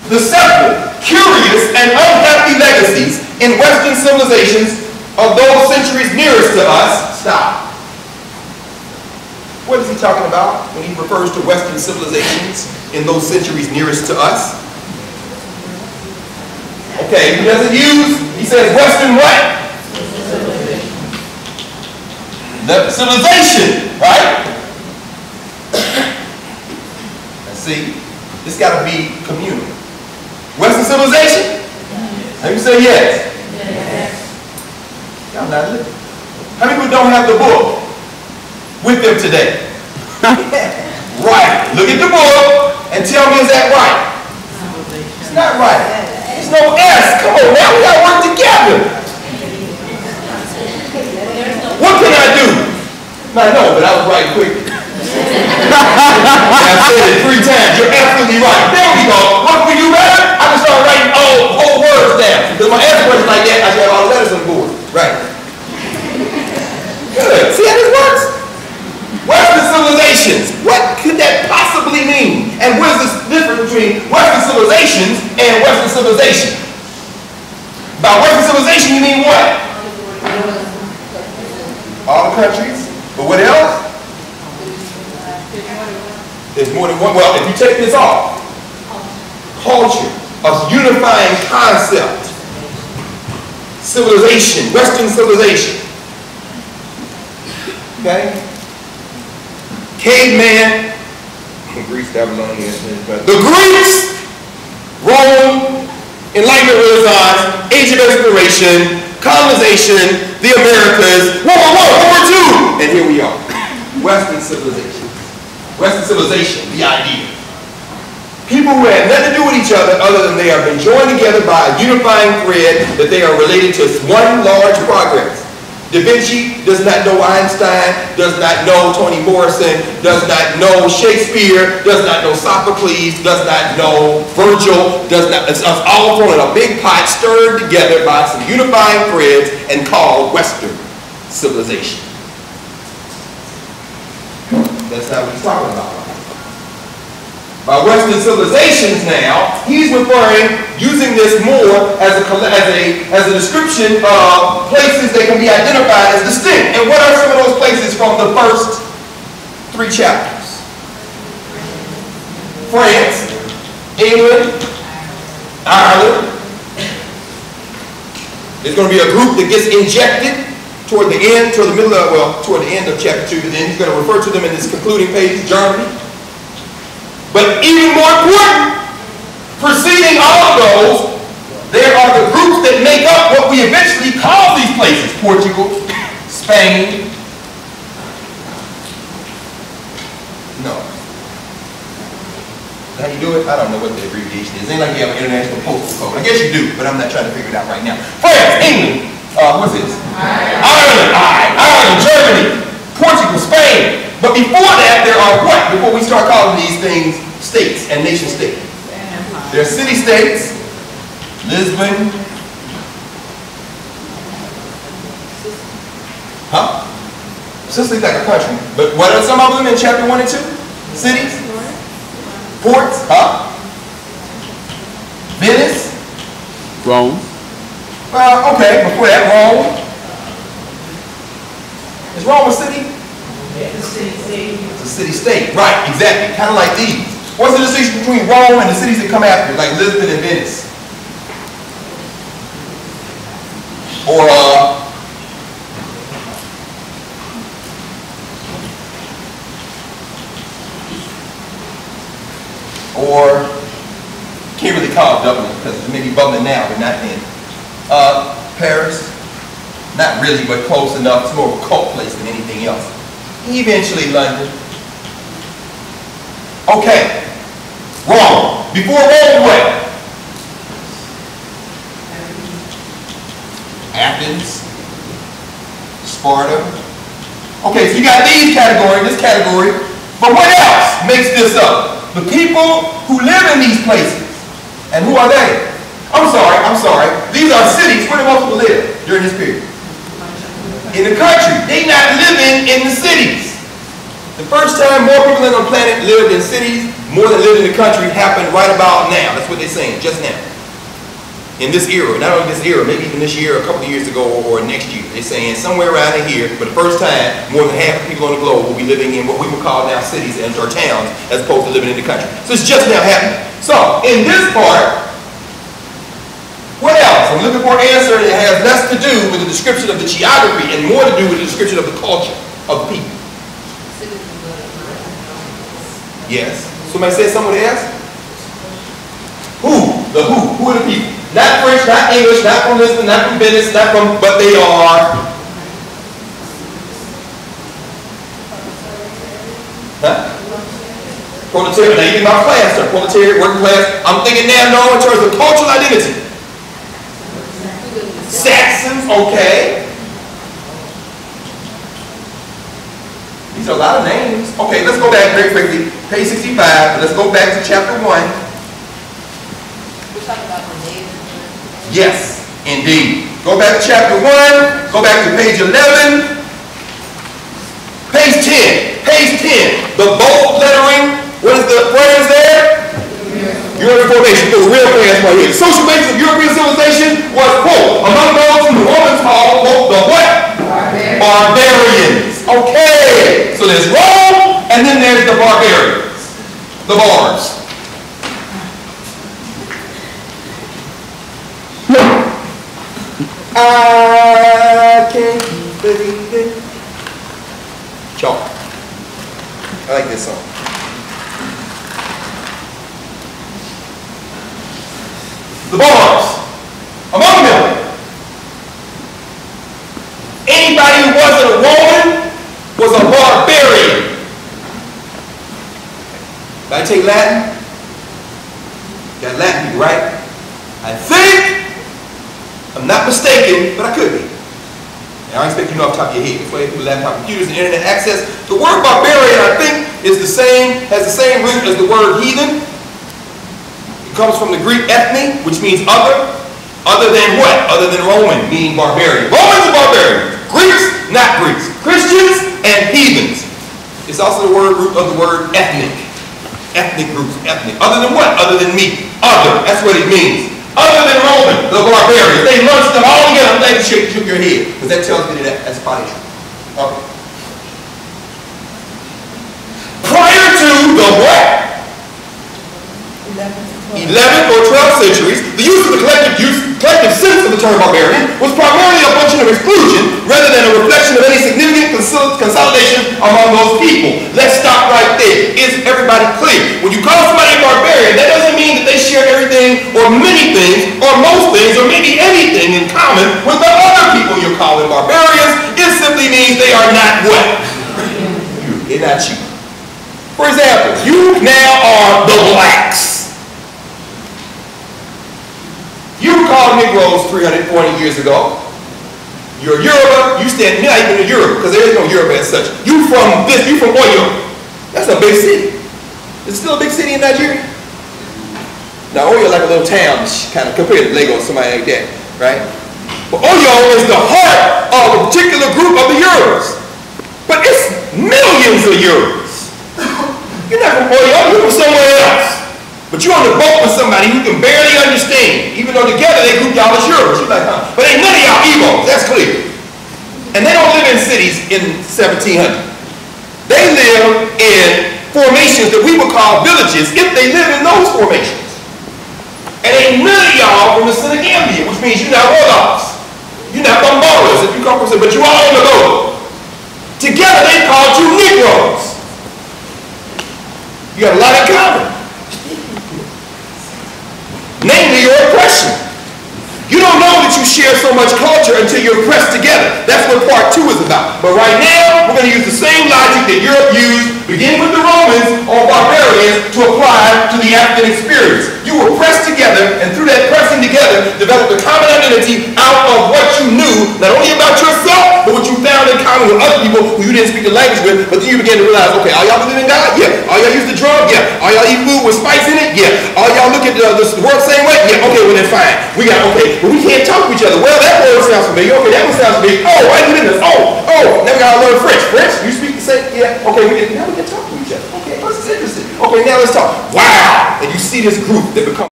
The several curious and unhappy legacies in Western civilizations of those centuries nearest to us. Stop. What is he talking about when he refers to Western civilizations in those centuries nearest to us? Okay, he doesn't use, he says Western what? The civilization, right? Let's see, this got to be communal. Western civilization? Let me say yes. Y'all not living. How many people don't have the book with them today? Right. Look at the book and tell me, is that right? It's not right. There's no S. Come on now, we got to work together. What can I do? I know, but I was right quick. I said it 3 times. You're absolutely right. There we go. What can you better? I can start writing whole words down. Because my answer wasn't like that. I should have all the letters on the board. Right. Good. See how this works? Western civilizations. What could that possibly mean? And what is the difference between Western civilizations and Western civilization? By Western civilization, you mean what? All the countries. But what else? There's more than one. Well, if you take this off, culture, a unifying concept, civilization, Western civilization. Okay? Caveman, Greece, that was on here. The Greeks, Rome, Enlightenment, Renaissance, Age of Exploration, colonization, the Americas, World War II, and here we are. Western civilization. Western civilization, the idea. People who have nothing to do with each other than they have been joined together by a unifying thread that they are related to one large progress. Da Vinci does not know Einstein, does not know Toni Morrison, does not know Shakespeare, does not know Sophocles, does not know Virgil, does not, it's all thrown in a big pot, stirred together by some unifying threads and called Western civilization. That's not what he's talking about. By Western civilizations now, he's referring, using this more as a description of places that can be identified as distinct. And what are some of those places from the first 3 chapters? France, England, Ireland. There's going to be a group that gets injected toward the end, toward the end of chapter 2, but then he's going to refer to them in this concluding page, Germany. But even more important, preceding all of those, there are the groups that make up what we eventually call these places. Portugal, Spain. No. How do you do it? I don't know what the abbreviation is. It ain't like you have an international postal code. I guess you do, but I'm not trying to figure it out right now. France, England, what's this? Ireland, Germany, Portugal, Spain. But before that, there are what? Before we start calling these things states and nation states. There are city-states, Lisbon. Huh? Sicily's like a country. But what are some of them in chapter 1 and 2? Cities? Ports? Huh? Venice? Rome. Well, okay, before that, Rome. Is Rome a city? It's a city-state. Right, exactly. Kind of like these. What's the distinction between Rome and the cities that come after, like Lisbon and Venice? Or can't really call it Dublin because it may be bubbling now, but not then. Paris, not really, but close enough. It's more of a cult place than anything else. Eventually London. Okay. Rome. Before Rome, what? Athens. Sparta. Okay, so you got these categories, this category. But what else makes this up? The people who live in these places. And who are they? I'm sorry. These are cities. Where do most people live during this period? In the country. They not living in the cities. The first time more people on the planet lived in cities more than living in the country happened right about now. That's what they're saying, just now. In this era, not only this era, maybe even this year, a couple of years ago, or next year. They're saying somewhere around in here, for the first time, more than half the people on the globe will be living in what we would call now cities and or towns, as opposed to living in the country. So it's just now happening. So in this part, what else? I'm looking for an answer that has less to do with the description of the geography and more to do with the description of the culture of the people. Yes. Somebody said someone else? Who? The who? Who are the people? Not French, not English, not from Lisbon, not from Venice, not from, but they are. Huh? Proletariat. Now you get my class, sir. Proletariat, working class. I'm thinking now, no, in terms of cultural identity. Saxons, okay. These are a lot of names. Okay, let's go back very quickly. Page 65. Let's go back to chapter 1. We're talking about the names. Yes, indeed. Go back to chapter 1. Go back to page 11. Page 10. Page 10. The bold lettering. What is the phrase there? European formation. The real phrase right here. The social basis of European civilization was, quote, among those whom the Romans called, quote, the what? Barbarians. Okay. So there's Rome, and then there's the barbarians. The barbs. I can't believe it. Chalk. I like this song. The barbs. Among them, anybody who wasn't a Roman was a barbarian. Did I take Latin? Got Latin people, right? I think, I'm not mistaken, but I could be. And I don't expect you to know off the top of your head. That's why people have laptop computers and internet access. The word barbarian, I think, is the same, has the same root as the word heathen. It comes from the Greek ethne, which means other. Other than what? Other than Roman, meaning barbarian. Romans are barbarians. Greeks, not Greeks. Christians and heathens. It's also the word root of the word ethnic. Ethnic groups, ethnic. Other than what? Other than me. Other. That's what it means. Other than Roman, the barbarians. They lunched them all together. I'm glad you shook your head, because that tells me that that's body truth. Okay. Prior to the what? 11th or 12th centuries, the use of the collective sense of the term barbarian was primarily a function of exclusion rather than a reflection of any significant consolidation among those people. Let's stop right there. Is everybody clear? When you call somebody a barbarian, that doesn't mean that they share everything or many things or most things or maybe anything in common with the other people you're calling barbarians. It simply means they are not what? They're not you. For example, you now are the blacks. You were called Negroes 340 years ago. You're a Yoruba, you're not even a Yoruba, because there is no Yoruba as such. You from this, you from Oyo. That's a big city. Is it still a big city in Nigeria? Now Oyo is like a little town, kind of compared to Lagos, somebody like that, right? But Oyo is the heart of a particular group of the Yorubas. But it's millions of Yorubas. You're not from Oyo, you're from somewhere else. But you're on the boat with somebody who can barely understand, even though together they group y'all as Yorubas. You're like, huh? But ain't none of y'all Igbos, that's clear. And they don't live in cities in 1700. They live in formations that we would call villages if they live in those formations. And ain't none of y'all from the Senegambia, which means you're not Wolofs. You're not Bamboras if you come from, but you all on the go. Together they called you Negroes. You got a lot in common. Namely, your oppression. You don't know that you share so much culture until you're pressed together. That's what part 2 is about. But right now, we're going to use the same logic that Europe used, beginning with the Romans or barbarians, to apply to the African experience. You were pressed together, and through that pressing together, developed a common identity out of what you knew, not only about yourself, but what you found in common with other people who you didn't speak the language with, but then you began to realize, okay, all y'all believe in God? Yeah. All y'all use the drug? Yeah. All y'all eat food with spice in it? Yeah. All y'all look at the world the same way? Yeah. Okay, well then fine. We got, okay, but we can't talk to each other. Well, that word sounds familiar. Okay, that one sounds familiar. Oh, I get this. Oh, now we gotta learn French. French? You speak the same? Yeah. Okay, now we can talk to each other. Okay, this is interesting. Okay, now let's talk. Wow! And you see this group that becomes